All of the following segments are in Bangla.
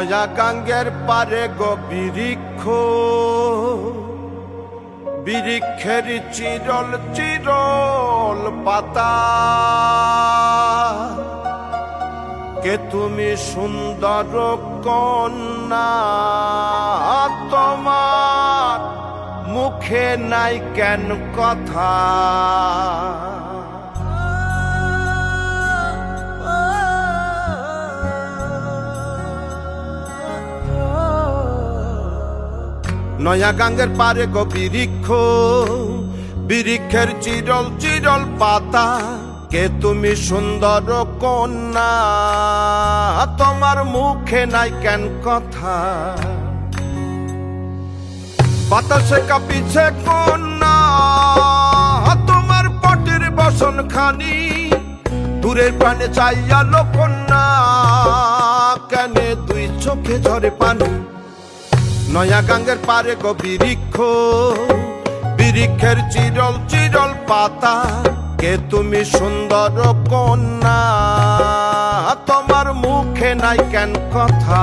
নয়া গাঙ্গের পারে গো বৃক্ষ, বৃক্ষের চিরল চিরল পাতা, কে তুমি সুন্দর কন্যা, তোমার মুখে নাই কেন কথা। নয়া গাঙ্গের পারে গো বৃক্ষ, বৃক্ষের চিরল চিরল পাতা, কে তুমি সুন্দর কন্যা, তোমার মুখে নাই কেন কথা। বাতাসে কাঁপিছে কন্যা, তোমার পটের বসন খানি, দূরের প্রাণে চাইয়ালো কন্যা, কেনে দুই চোখে ঝরে পানি। নয়া গাঙ্গের পারে গো বৃক্ষ, বৃক্ষের চিরল চিরল পাতা, কে তুমি সুন্দর কন্যা, তোমার মুখে নাই কেন কথা।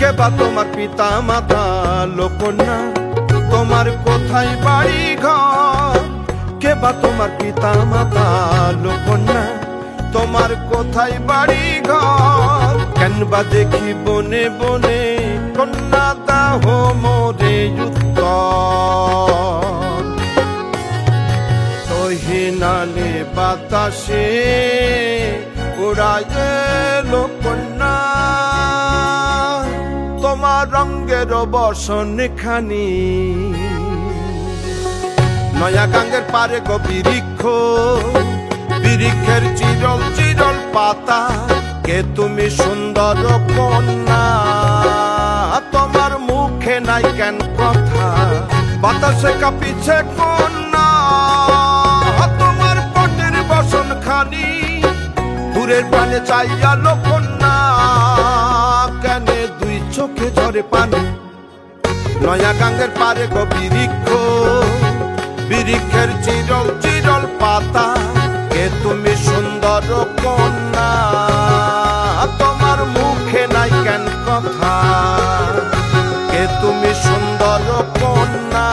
কেবা তোমার পিতা মাতা লোকন্যা, তোমার কোথায় বাড়ি ঘর, কেবা তোমার পিতা মাতা লোকন্যা, তোমার কোথায় বাড়ি ঘর। কেনবা দেখি বনে বনে কন্যা দাহ মোরে উত্তর, তহিনালে বাতাসে উড়ায় লোকন্যা, তোমার রঙ্গের বসন খানি। নয়া গাঙ্গের পারে গো বৃক্ষ, বৃক্ষের চিরল চিরল পাতা, কে তুমি সুন্দর কন্যা, তোমার মুখে নাই কেন কথা। বাতাসে কাঁপিছে কন্যা, তোমার পটের বসন খানি, দূরের প্রাণে চাইয়ালো কন্যা, কেনে দুই চোখে ঝরে পানি। নয়া গাঙ্গের পারে গো বৃক্ষ, বৃক্ষের চিরল চিরল পাতা, কে তুমি সুন্দর কন্যা, তোমার মুখে নাই কেন কথা। কে তুমি সুন্দর কন্যা,